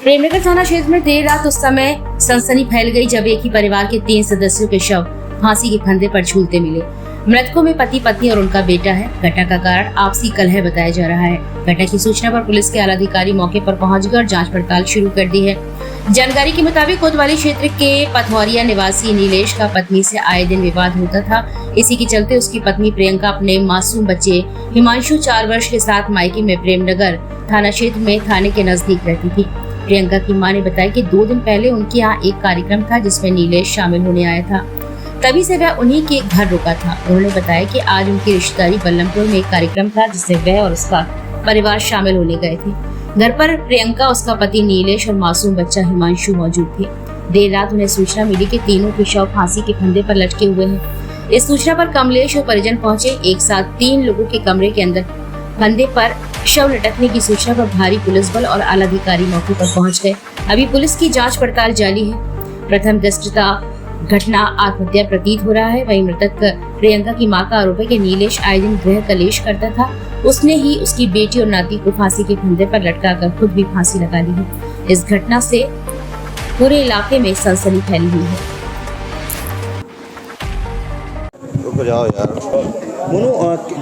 प्रेमनगर थाना क्षेत्र में देर रात उस समय सनसनी फैल गई जब एक ही परिवार के 3 सदस्यों के शव फांसी के फंदे पर झूलते मिले। मृतकों में पति पत्नी और उनका बेटा है। घटना का कारण आपसी कलह बताया जा रहा है। घटना की सूचना पर पुलिस के आला अधिकारी मौके पर पहुंचकर जांच पड़ताल शुरू कर दी है। जानकारी के मुताबिक कोतवाली क्षेत्र के पथौरिया निवासी नीलेश का पत्नी से आए दिन विवाद होता था। इसी के चलते उसकी पत्नी प्रियंका अपने मासूम बच्चे हिमांशु 4 वर्ष के साथ मायके में प्रेमनगर थाना क्षेत्र में थाने के नजदीक रहती थी। प्रियंका की मां ने बताया कि 2 दिन पहले उनके यहाँ एक कार्यक्रम था जिसमें नीलेश शामिल होने आया था। तभी से वह उन्हीं के घर रुका था। उन्होंने बताया कि आज उनकी रिश्तेदारी बल्लमपुर में एक कार्यक्रम था जिसमें वह और उसका परिवार शामिल होने गए थे। घर पर प्रियंका, उसका पति नीलेश और मासूम बच्चा हिमांशु मौजूद थे। देर रात उन्हें सूचना मिली कि तीनों के शव फांसी के फंदे पर लटके हुए हैं। इस सूचना पर कमलेश और परिजन पहुंचे। एक साथ 3 लोगों के कमरे के अंदर फंदे पर शव लटकने की सूचना पर भारी पुलिस बल और आला अधिकारी मौके पर पहुंच गए। अभी पुलिस की जांच पड़ताल जारी है। प्रथम दृष्टया घटना आत्महत्या प्रतीत हो रहा है। वहीं मृतक प्रियंका की मां का आरोप है कि नीलेश आए दिन गृह कलेश करता था। उसने ही उसकी बेटी और नाती को फांसी के फंदे पर लटकाकर खुद भी फांसी लगा ली है। इस घटना से पूरे इलाके में सनसनी फैली हुई है। रुक जाओ यार। मोनू,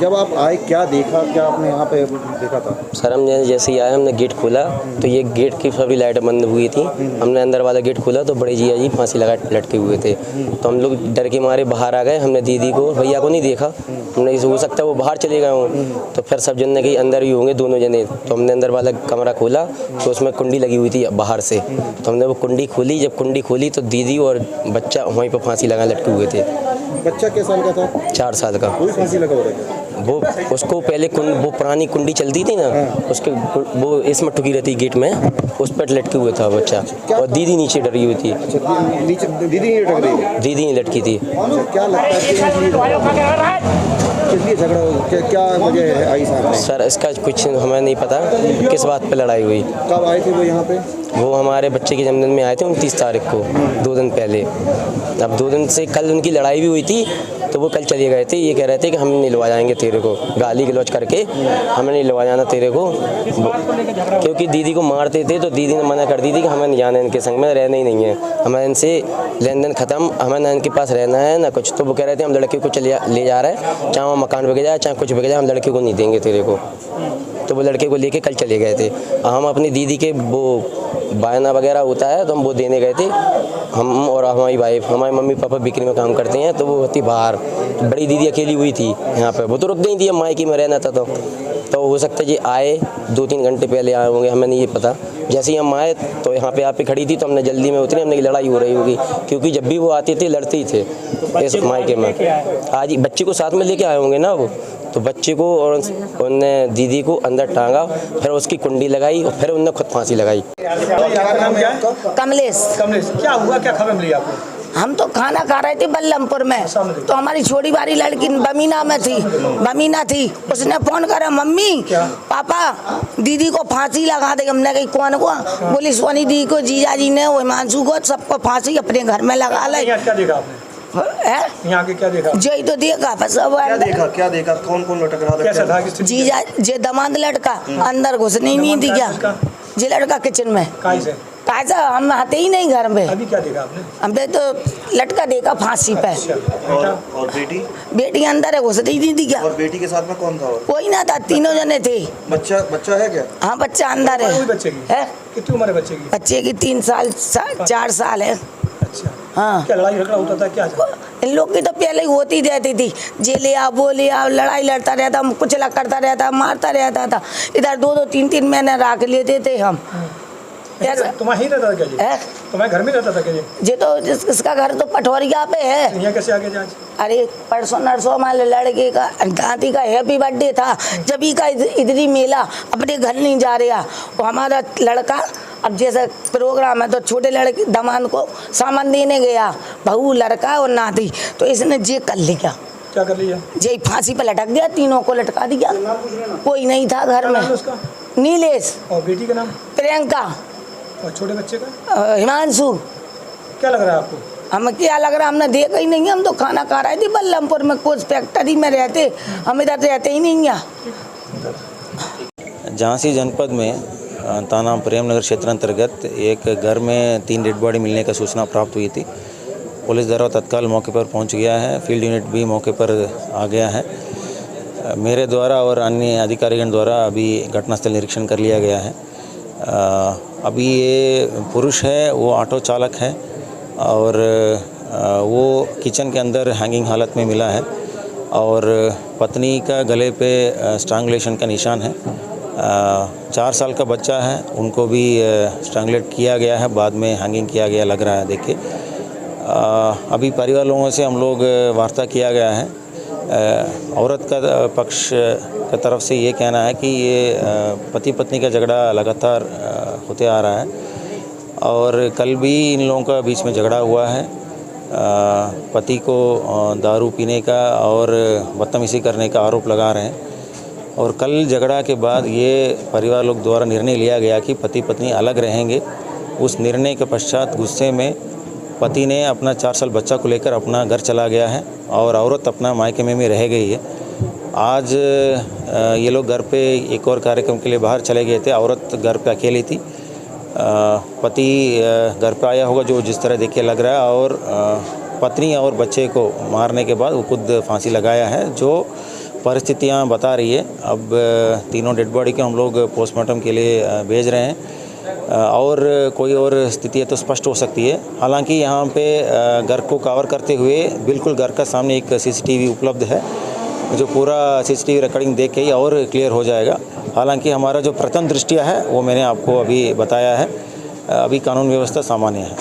जब आप आए क्या देखा, क्या आपने यहाँ पे देखा था? सर हम जैसे ही आए हमने गेट खोला तो ये गेट की सभी लाइटें बंद हुई थी। हमने अंदर वाला गेट खोला तो बड़े जिया जी फांसी लगा लटके हुए थे। तो हम लोग डर के मारे बाहर आ गए। हमने दीदी को भैया को नहीं देखा। हमने हो सकता है वो बाहर चले गए हों। तो फिर सब जन ने कहीं अंदर ही होंगे दोनों जने। तो हमने अंदर वाला कमरा खोला तो उसमें कुंडी लगी हुई थी बाहर से। तो हमने वो कुंडी खोली। जब कुंडी खोली तो दीदी और बच्चा वहीं पर फांसी लगा लटके हुए थे। बच्चा किस साल का था? 4 साल का। कोई फांसी लगा हुआ था? वो उसको पहले वो पुरानी कुंडी चलती थी ना, उसके वो इसमें टुकी रहती गेट में, उस पर लटके हुए था बच्चा। और दीदी नीचे डरी हुई थी। नीचे दीदी नहीं लटक रही? दीदी नहीं लटकी थी। क्या लगता है किस लिए झगड़ा हो? क्या वजह आई साहब? सर इसका कुछ हमें नहीं पता किस बात पे लड़ाई हुई। कब आए थे वो यहाँ पे? वो हमारे बच्चे के जन्मदिन में आए थे 29 तारीख को, 2 दिन पहले। अब 2 दिन से कल उनकी लड़ाई भी हुई थी तो वो कल चले गए थे। ये कह रहे थे कि हम नहीं लवा जाएंगे तेरे को, गाली गलौज करके हमें नहीं लवा जाना तेरे को, क्योंकि दीदी को मारते थे। तो दीदी ने मना कर दी थी कि हमें नहीं जाना इनके संग में, रहना ही नहीं है, हमें इनसे लेन देन ख़त्म, हमें ना इनके पास रहना है ना कुछ। तो वो कह रहे थे हम लड़के को ले जा रहे हैं, चाहे वो मकान बिक जाए चाहे कुछ बिक जाए, हम लड़के को नहीं देंगे तेरे को। तो वो लड़के को लेके कल चले गए थे। हम अपनी दीदी के वो बायना वगैरह होता है तो हम वो देने गए थे। हम और हमारी वाइफ, हमारे मम्मी पापा बिक्री में काम करते हैं तो वो होती बाहर। बड़ी दीदी अकेली हुई थी यहाँ पे, वो तो रुक गई थी, हम मायके में रहना था। तो हो सकता है जी आए 2-3 घंटे पहले आए होंगे, हमें नहीं ये पता। जैसे ही हम आए तो यहाँ पे आप पे खड़ी थी तो हमने जल्दी में उतरे। हमने लड़ाई हो रही होगी, क्योंकि जब भी वो आते थे लड़ते ही थे इस मायके में। आज बच्चे को साथ में लेके आए होंगे ना वो, तो बच्चे को और उनने दीदी को अंदर टांगा, फिर उसकी कुंडी लगाई और फिर उनने खुद फांसी लगाई। कमलेश। क्या हुआ, क्या खबर मिली आपको? हम तो खाना खा रहे थे बल्लमपुर में, तो हमारी छोटी बारी लड़की बमीना थी। उसने फोन करा, मम्मी पापा दीदी को फांसी लगा दे। हमने कही कौन को? बोली सोनी दी को, जीजा जी ने, हिमांशु को, सबको फांसी अपने घर में लगा ले। क्या देखा आपने? यहाँ के क्या देखा? जो तो देखा बस। क्या देखा? कौन लटक रहा था? जीजा जे दमाद लड़का अंदर घुसने नहीं दिया। जे लड़का किचन में काजा, हम आते ही नहीं घर में। अभी क्या देखा आपने? हमने तो लटका देखा फांसी पे। और बेटी अंदर है, घुस नहीं दी क्या? और बेटी के साथ में कौन था? कोई ना था, तीनों जने थे। बच्चा है क्या? हाँ बच्चा अंदर है। बच्चे की है? कितनी उम्र है बच्चे की? बच्चे की 3 साल 4 साल है। अच्छा। हाँ। क्या लड़ाई झगड़ा होता था क्या? इन लोग की तो पहले ही होती रहती थी, जे ले आओ वो ले आओ, लड़ाई लड़ता रहता, कुछ करता रहता, मारता रहता था। इधर 2-2 3-3 महीने रख लेते थे हम। तुम्हारा ही रहता था क्या जी? तुम्हारे घर में रहता था क्या जी? जे तो इसका घर तो पठौरिया पे है। यहाँ कैसे आगे जांच? अरे परसों नरसों हमारे लड़के का दादी का हैप्पी बर्थडे था, जब ही का इधर ही मेला, अपने घर नहीं जा रहा। वो हमारा लड़का अब जैसे प्रोग्राम है तो छोटे लड़के दमान को सामान देने गया, बहू लड़का और नाती, तो इसने जे कर लिया। क्या कर लिया? जे फांसी पर लटक गया, तीनों को लटका दिया। कोई नहीं था घर में। नीलेश। और बेटी का नाम? प्रियंका। और छोटे बच्चे का? हिमांशु। क्या लग रहा है आपको? हमें क्या लग रहा है, हमने देखा ही नहीं। हम तो खाना खा रहे थे बल्लमपुर में, कुछ फैक्ट्री में रहते, हम इधर रहते ही नहीं। झांसी जनपद में थाना प्रेमनगर क्षेत्र अंतर्गत एक घर में 3 डेड बॉडी मिलने का सूचना प्राप्त हुई थी। पुलिस दल तत्काल मौके पर पहुंच गया है, फील्ड यूनिट भी मौके पर आ गया है। मेरे द्वारा और अन्य अधिकारीगण द्वारा अभी घटनास्थल निरीक्षण कर लिया गया है। अभी ये पुरुष है, वो ऑटो चालक है और वो किचन के अंदर हैंगिंग हालत में मिला है और पत्नी का गले पे स्ट्रैंगुलेशन का निशान है। 4 साल का बच्चा है, उनको भी स्ट्रैंगुलेट किया गया है, बाद में हैंगिंग किया गया लग रहा है देख के। अभी परिवार लोगों से हम लोग वार्ता किया गया है। औरत का पक्ष की तरफ से ये कहना है कि ये पति पत्नी का झगड़ा लगातार होते आ रहा है और कल भी इन लोगों का बीच में झगड़ा हुआ है। पति को दारू पीने का और बदतमीजी करने का आरोप लगा रहे हैं और कल झगड़ा के बाद ये परिवार लोग द्वारा निर्णय लिया गया कि पति पत्नी अलग रहेंगे। उस निर्णय के पश्चात गुस्से में पति ने अपना 4 साल बच्चा को लेकर अपना घर चला गया है और औरत अपना मायके में रह गई है। आज ये लोग घर पे एक और कार्यक्रम के लिए बाहर चले गए थे। औरत घर पे अकेली थी। पति घर पे आया होगा जो जिस तरह देख के लग रहा है और पत्नी और बच्चे को मारने के बाद वो खुद फांसी लगाया है, जो परिस्थितियाँ बता रही है। अब तीनों डेड बॉडी को हम लोग पोस्टमार्टम के लिए भेज रहे हैं और कोई और स्थिति है तो स्पष्ट हो सकती है। हालांकि यहाँ पे घर को कवर करते हुए बिल्कुल घर का सामने एक सीसीटीवी उपलब्ध है, जो पूरा सीसीटीवी रिकॉर्डिंग देख के ही और क्लियर हो जाएगा। हालांकि हमारा जो प्रथम दृष्टिया है वो मैंने आपको अभी बताया है। अभी कानून व्यवस्था सामान्य है।